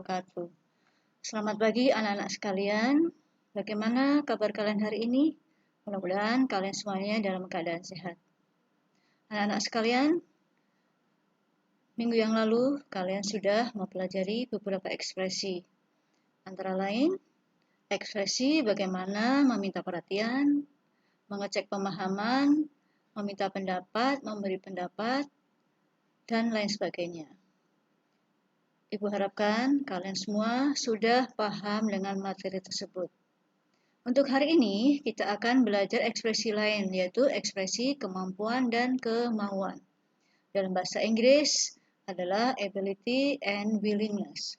wabarakatuh. Selamat pagi anak-anak sekalian. Bagaimana kabar kalian hari ini? Mudah-mudahan kalian semuanya dalam keadaan sehat. Anak-anak sekalian, minggu yang lalu kalian sudah mempelajari beberapa ekspresi. Antara lain, ekspresi bagaimana meminta perhatian, mengecek pemahaman, meminta pendapat, memberi pendapat, dan lain sebagainya. Ibu harapkan kalian semua sudah paham dengan materi tersebut. Untuk hari ini, kita akan belajar ekspresi lain, yaitu ekspresi kemampuan dan kemauan. Dalam bahasa Inggris adalah ability and willingness.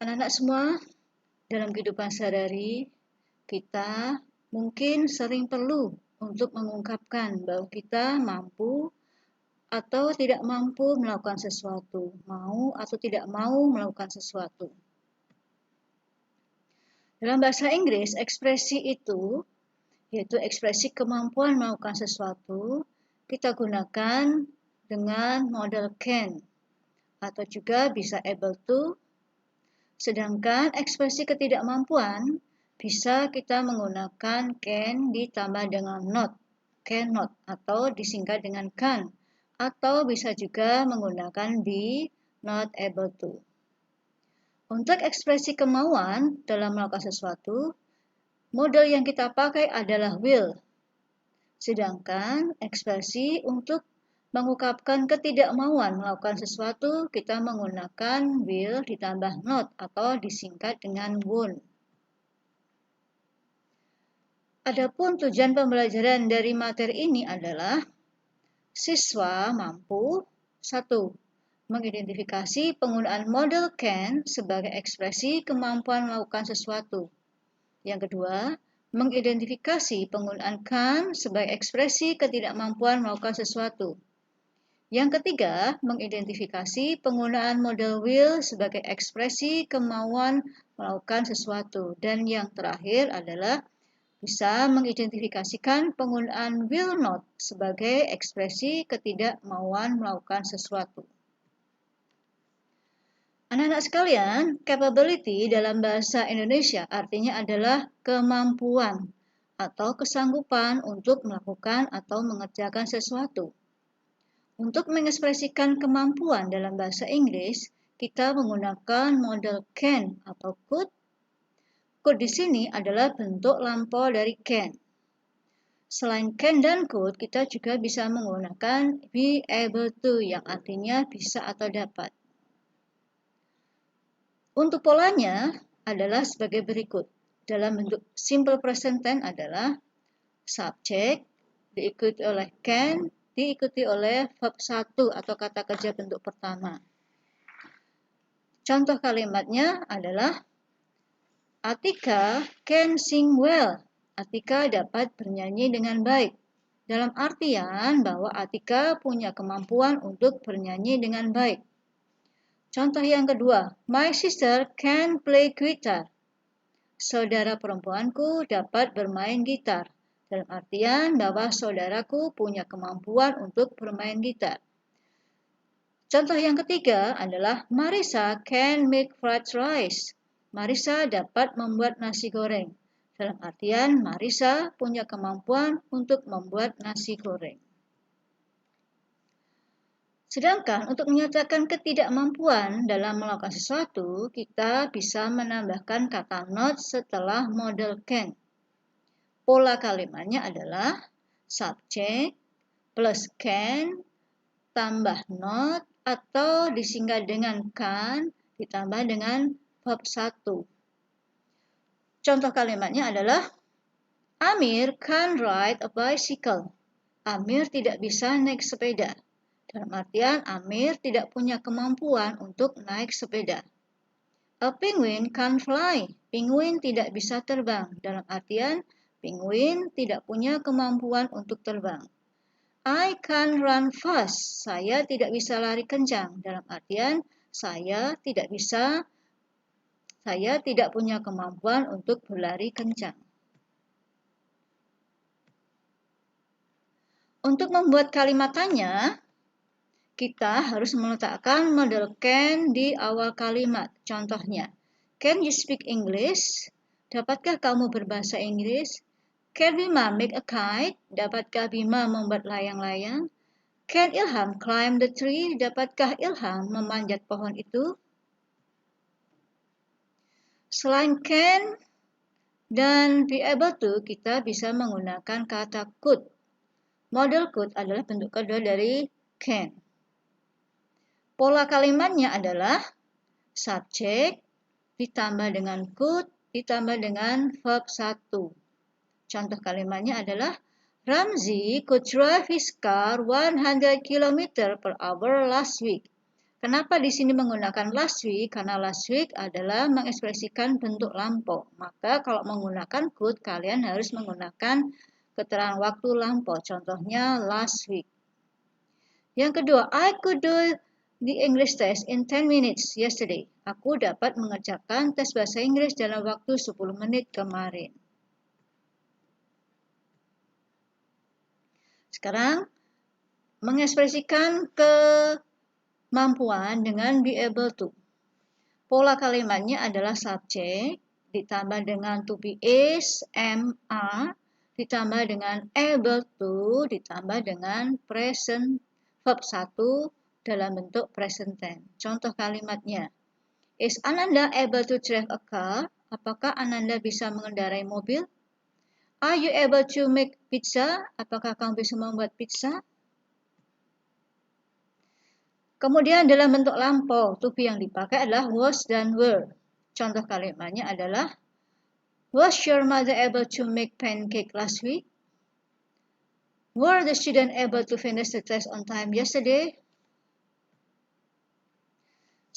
Anak-anak semua, dalam kehidupan sehari-hari, kita mungkin sering perlu untuk mengungkapkan bahwa kita mampu atau tidak mampu melakukan sesuatu, mau atau tidak mau melakukan sesuatu. Dalam bahasa Inggris, ekspresi itu, yaitu ekspresi kemampuan melakukan sesuatu, kita gunakan dengan model can, atau juga bisa able to, sedangkan ekspresi ketidakmampuan bisa kita menggunakan can ditambah dengan not, cannot, atau disingkat dengan can, atau bisa juga menggunakan be, not able to. Untuk ekspresi kemauan dalam melakukan sesuatu, model yang kita pakai adalah will. Sedangkan ekspresi untuk mengungkapkan ketidakmauan melakukan sesuatu, kita menggunakan will ditambah not atau disingkat dengan won't. Adapun tujuan pembelajaran dari materi ini adalah siswa mampu 1. Mengidentifikasi penggunaan model can sebagai ekspresi kemampuan melakukan sesuatu. Yang kedua, mengidentifikasi penggunaan can sebagai ekspresi ketidakmampuan melakukan sesuatu. Yang ketiga, mengidentifikasi penggunaan model will sebagai ekspresi kemauan melakukan sesuatu. Dan yang terakhir adalah bisa mengidentifikasikan penggunaan will not sebagai ekspresi ketidakmauan melakukan sesuatu. Anak-anak sekalian, capability dalam bahasa Indonesia artinya adalah kemampuan atau kesanggupan untuk melakukan atau mengerjakan sesuatu. Untuk mengekspresikan kemampuan dalam bahasa Inggris, kita menggunakan model can atau could. Could di sini adalah bentuk lampau dari can. Selain can dan could, kita juga bisa menggunakan be able to yang artinya bisa atau dapat. Untuk polanya adalah sebagai berikut. Dalam bentuk simple present tense adalah subject diikuti oleh can, diikuti oleh verb 1 atau kata kerja bentuk pertama. Contoh kalimatnya adalah Atika can sing well. Atika dapat bernyanyi dengan baik. Dalam artian bahwa Atika punya kemampuan untuk bernyanyi dengan baik. Contoh yang kedua, my sister can play guitar. Saudara perempuanku dapat bermain gitar. Dalam artian bahwa saudaraku punya kemampuan untuk bermain gitar. Contoh yang ketiga adalah Marisa can make fried rice. Marisa dapat membuat nasi goreng. Dalam artian Marisa punya kemampuan untuk membuat nasi goreng. Sedangkan untuk menyatakan ketidakmampuan dalam melakukan sesuatu, kita bisa menambahkan kata not setelah model can. Pola kalimatnya adalah subject plus can tambah not atau disingkat dengan can ditambah dengan verb 1. Contoh kalimatnya adalah Amir can't ride a bicycle. Amir tidak bisa naik sepeda. Dalam artian Amir tidak punya kemampuan untuk naik sepeda. A penguin can't fly. Penguin tidak bisa terbang. Dalam artian penguin tidak punya kemampuan untuk terbang. I can't run fast. Saya tidak bisa lari kencang. Dalam artian saya tidak punya kemampuan untuk berlari kencang. Untuk membuat kalimat tanya, kita harus meletakkan model can di awal kalimat. Contohnya, can you speak English? Dapatkah kamu berbahasa Inggris? Can Bima make a kite? Dapatkah Bima membuat layang-layang? Can Ilham climb the tree? Dapatkah Ilham memanjat pohon itu? Selain can dan be able to, kita bisa menggunakan kata could. Model could adalah bentuk kedua dari can. Pola kalimatnya adalah subjek ditambah dengan could ditambah dengan verb 1. Contoh kalimatnya adalah Ramzi could drive his car 100 km per hour last week. Kenapa di sini menggunakan last week? Karena last week adalah mengekspresikan bentuk lampau. Maka kalau menggunakan could, kalian harus menggunakan keterangan waktu lampau. Contohnya last week. Yang kedua, I could do the English test in 10 minutes yesterday. Aku dapat mengerjakan tes bahasa Inggris dalam waktu 10 menit kemarin. Sekarang, mengekspresikan kemampuan dengan be able to. Pola kalimatnya adalah subjek, ditambah dengan to be is, am, are, ditambah dengan able to, ditambah dengan present verb 1 dalam bentuk present tense. Contoh kalimatnya, is Ananda able to drive a car? Apakah Ananda bisa mengendarai mobil? Are you able to make pizza? Apakah kamu bisa membuat pizza? Kemudian dalam bentuk lampau, to be yang dipakai adalah was dan were. Contoh kalimatnya adalah, was your mother able to make pancake last week? Were the students able to finish the test on time yesterday?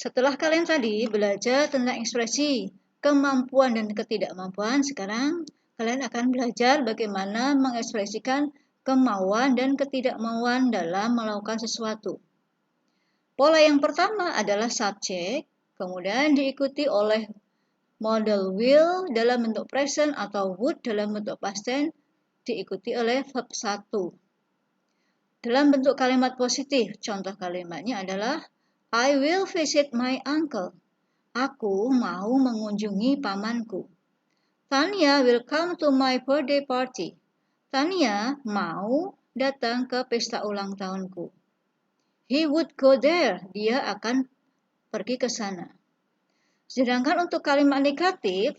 Setelah kalian tadi belajar tentang ekspresi kemampuan dan ketidakmampuan, sekarang kalian akan belajar bagaimana mengekspresikan kemauan dan ketidakmauan dalam melakukan sesuatu. Pola yang pertama adalah subjek, kemudian diikuti oleh model will dalam bentuk present atau would dalam bentuk past tense, diikuti oleh verb 1. Dalam bentuk kalimat positif, contoh kalimatnya adalah I will visit my uncle. Aku mau mengunjungi pamanku. Tania will come to my birthday party. Tania mau datang ke pesta ulang tahunku. He would go there. Dia akan pergi ke sana. Sedangkan untuk kalimat negatif,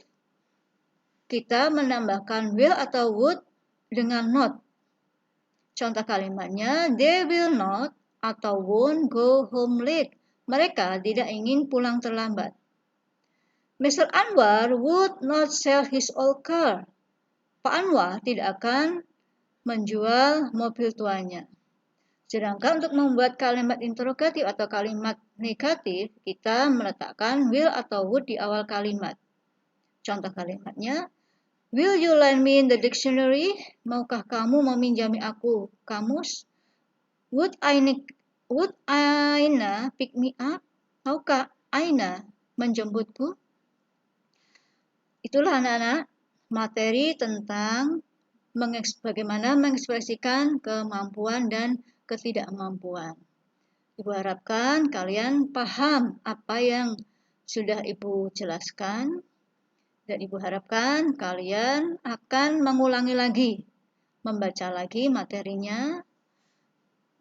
kita menambahkan will atau would dengan not. Contoh kalimatnya, they will not atau won't go home late. Mereka tidak ingin pulang terlambat. Mr. Anwar would not sell his old car. Pak Anwar tidak akan menjual mobil tuanya. Sedangkan untuk membuat kalimat interrogatif atau kalimat negatif, kita meletakkan will atau would di awal kalimat. Contoh kalimatnya, will you lend me the dictionary? Maukah kamu meminjami aku kamus? Would Aina pick me up? Maukah Aina menjemputku? Itulah anak-anak materi tentang bagaimana mengekspresikan kemampuan dan ketidakmampuan. Ibu harapkan kalian paham apa yang sudah Ibu jelaskan dan Ibu harapkan kalian akan mengulangi lagi, membaca lagi materinya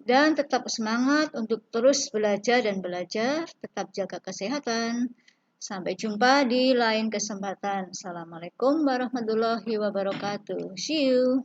dan tetap semangat untuk terus belajar dan belajar, tetap jaga kesehatan. Sampai jumpa di lain kesempatan. Assalamualaikum warahmatullahi wabarakatuh. See you.